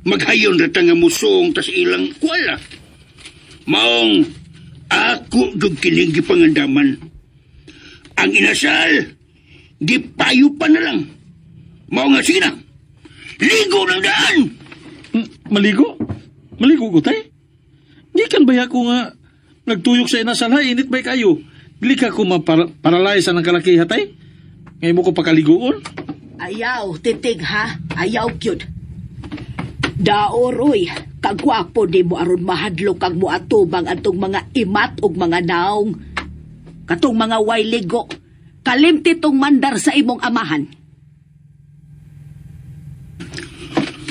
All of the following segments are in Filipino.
Maghayon rata nga musong tas ilang kuwala. Maong ako dug kining gipangandaman. Ang inasal, gipayo pa na lang. Mao nga sige na. Ligo ng daan. Maligo? Maligo ko, tay? Di kan ba ko nga nagtuyok sa inasal ha? Init ba kayo? Dili ka ko maparalay sa ng kalakiha, tay? Ngayon mo ko pakaligoon? Ayaw, titig ha. Ayaw, cute. Daoroy, kagwapo di mo aron mahadlo kag mo atubang atong mga imat ug mga naong. Katong mga wayligo, kalimti tong mandar sa imong amahan.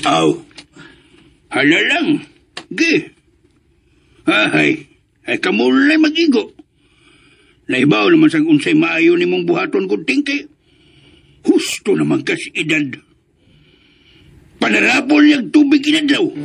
Aw, hala lang. Gi. Ay kamulay mag-igo. Naibaw naman sang unsay maayo ni mong buhaton kong tingkay. Husto naman kasi edad. Panarapol niyang tubig inadlaw.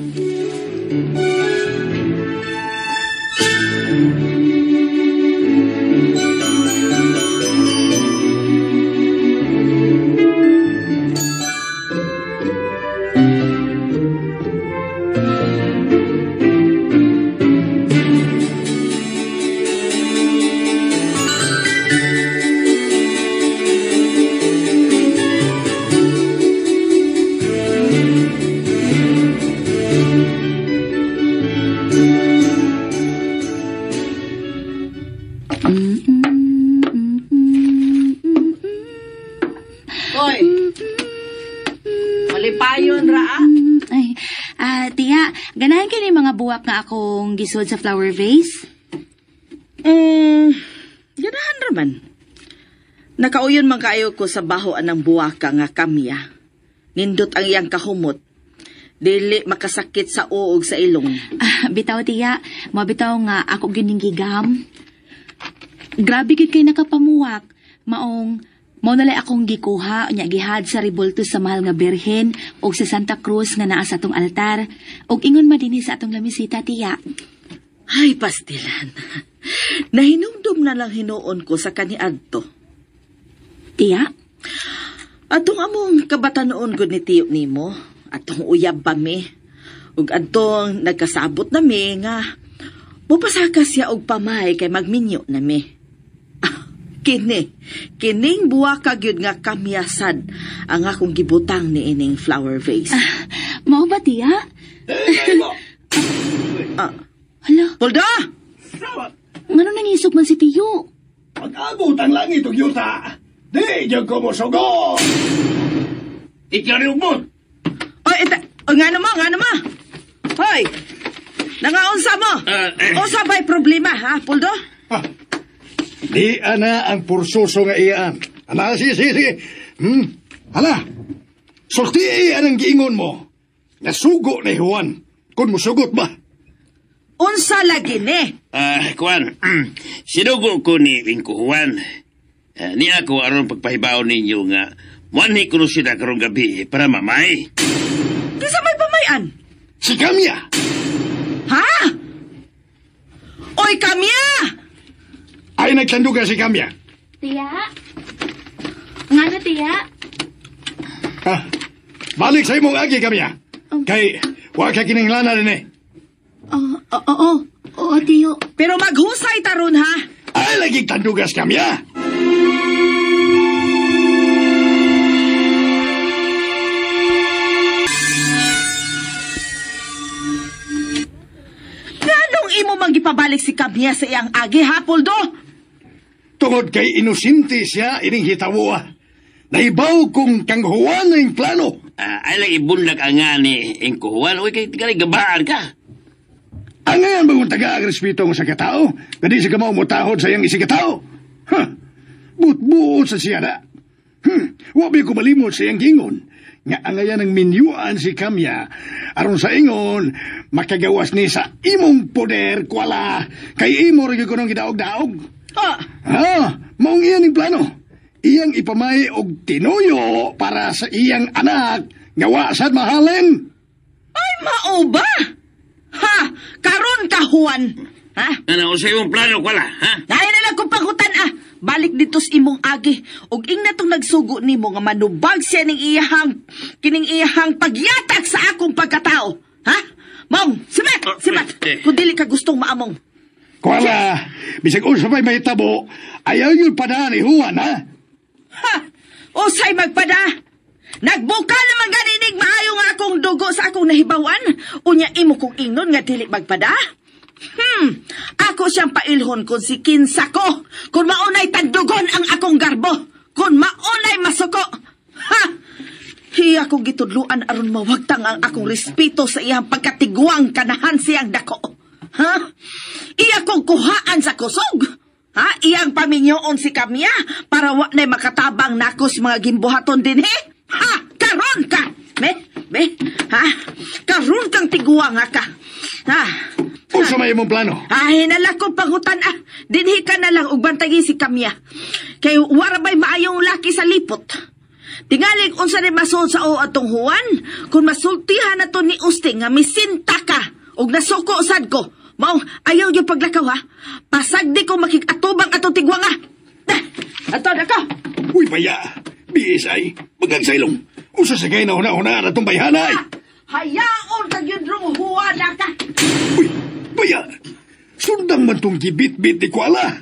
Hoy! Malipayon ra Ay, tiya, ganahan kayo yung mga buwak nga akong gisod sa flower vase? Ganahan raman. Nakauyon man kayo ko sa bahoan ng buwaka nga kamya. Nindot ang iyang kahumot. Dili makasakit sa uog sa ilong. Bitaw, tiya, mabitaw nga ako gining gigam. Grabe gid kay nakapamuwak. Maong, mao nalay akong gikuha, nya gihad sa ribulto sa mahal nga birhen, og sa Santa Cruz nga naa sa atong altar, og ingon madini sa atong lamisita, tiya. Ay, pastilan. Nahinumdum na lang hinuon ko sa kaniadto. Tiya? Atong among kabatanon gud ni tiyo nimo, atong uyab pa mi. Ug atong nagkasabot na mi nga mupasaka siya og pamay kay magminyo na mi. Kining buwaka gyud nga kamyasad ang akong gibutang ni ining flower vase. Mao ba, tiya? Hala, Puldo! ngano nangisog man si tiyo? Pag-abot ang langit og yuta, di dyan ko mo sugo! Ikaw rin mo. Oy, nga naman! Hoy! Nangaunsa mo? Unsa ba'y problema, ha, Puldo? Di ana ang pursuso nga iyaan. Ana, sige. Hala, sulti anang giingon mo. Nasugo ni Juan. Kung musugot ba? Unsa lagi ni? Kuan, sinugo ko ni Wingko Juan. Ni ako aron pagpahibaw ninyo nga wanhi ko sila karong gabi para mamay. Kisa may pamayan? Si Kamya! Ha? Oy, Kamya! Ay nagtandugan si Kamya. Tiya? Ngano, tiya? Balik sa imong agi, Kamya. Kay, wag ka kininglana rin eh. Oo, tiyo. Pero maghusay taron, ha? Ay, lagi tandugas, Kamya. Ganong imo magipabalik si Kamya sa iyang agi, ha, Puldo? Tungod kay inusinti siya ining hitawa. Naibaw kong kang Juan na yung plano. Ay lang ibunlag ang nga ni Wingko Juan. Uy, kay tigari gabaan ka. Ang ngayon bang taga-agrespeto mo sa katao? Kadi si kamaw mo tahod sa iyang isi katao? But-buot sa siya na. Wabi ko malimot sa iyang gingon. Nga ang ngayon ang minyuan si Kamya. Aron sa ingon, makagawas ni sa imong poder kwala. Kay imo rin ko nung gidaog-daog. Maong iyan yung plano. Iyang ipamay og tinuyo para sa iyang anak. Gawa sad mahalin. Ay, mao ba? Ha? Karon ka, Juan? Ha? Ano sa imong plano, kwala, ha? Dahil na lang kong panghutan, balik dito sa imong agi. Ug ing natong nagsugo nimo nga manubag siya kining iyahang pagyatag sa akong pagkatao. Ha? Mong, sibat! Kung dili ka gustong maamong. Kuala, bisag unsa pa'y may tabo, ayaw yun pa na ni Juan, ha? Ha? Usay magpada! Nagbuka naman ganinig maayo nga akong dugo sa akong nahibawan. Unya imo kong ingnon nga dili magpada. Ako siyang pailhon kung si kinsa ko. Kung maunay tandugon ang akong garbo. Kung maunay masuko. Ha? Hiya kong gitudluan aron mawagtang ang akong respeto sa iyang pagkatiguang kanahan siyang dako. Ha? Iya kong kuhaan sa kusog. Ha? Iyang paminyoon si Kamya para wa na'y makatabang nakos mga gimbuhaton din Ha? Karon ka! Be? Ha? Karon kang tiguang ka. Ha? Unsa may imong plano? Hinala ko pangutan Dinhi ka na lang ug bantagi si Kamya. Kay wara bay maayong laki sa lipot. Tingaling unsa ni masul sa o atong Juan, kung masultihan na to ni Usting nga misinta ka ug nasuko sad ko. Mao ayaw yung paglakaw ha. Pasagdi ko makikatubang atong tigwang Ato na ka. Uy, baya. BSI, magagsaylong. Usa sa kayo na una-una na itong bayhanay. Hayaon ka yun rong Juan ka. Uy, baya. Sundang man itong gibit-bit ni Kuala.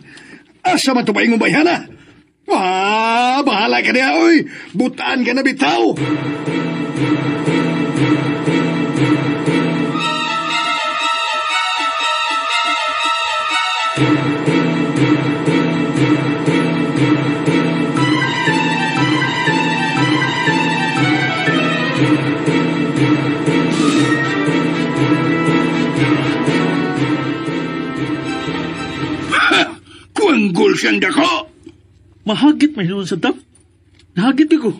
Asa man ito ba yung bayhana? Bahala ka niya, uy. Butaan ka na bitaw. Kuanggol siyang dako. Mahagit may noon sa tap. Nahagit ko.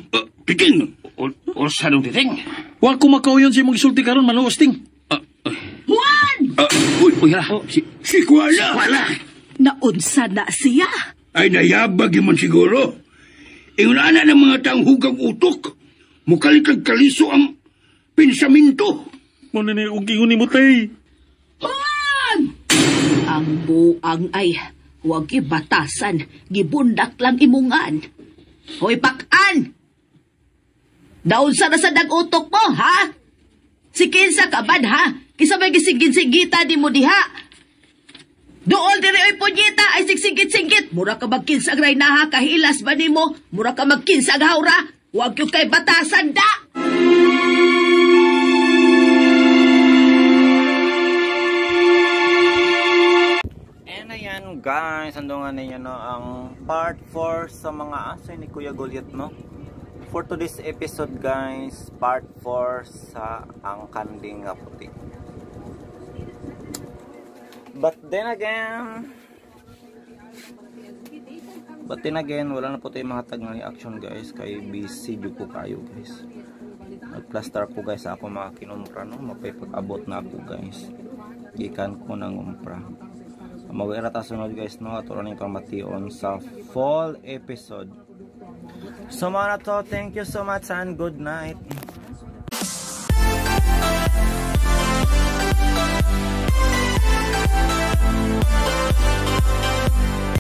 Titing. O sanong titing? Wa ko makauyon si mong isulti karon manuosting. Juan! Uy, hala. Si Kuala. Naunsa na siya? Ay nayabag man siguro. Ingunana ng mga taong hugang utok. Mukalikag kaliso ang pensamento. Muna na yung gingon ni Mutay. Juan! Ang buang ay huwag ibatasan. Gibundak lang imungan. Hoy, pakan! Daon sa nasadag utok mo, ha? Si kinsa ka bad, ha? Kisa may gisigit-sigita di mo diha. Dool diri oy punyeta ay sigsigit-sigit. Mura ka magkinsag ray naha kahilas ba nimo? Mura ka magkinsag hawra. Huwag yung kay batasan da. And ayan guys, andungan ninyo no ang part 4 sa mga aso ni Kuya Goliath, no? For today's episode guys, part 4 sa ang kanding nga puti. But then again, wala na po tayong mga tag na reaction guys. Kay busy jud ko kayo guys. Nagplaster ko guys ako mga kinumpra, no? Mapay-pag-abot na ako guys. Gikan ko ng umpra. Mawira ta sunod guys, no? At wala na pamation sa fall episode. So mga to, thank you so much and good night.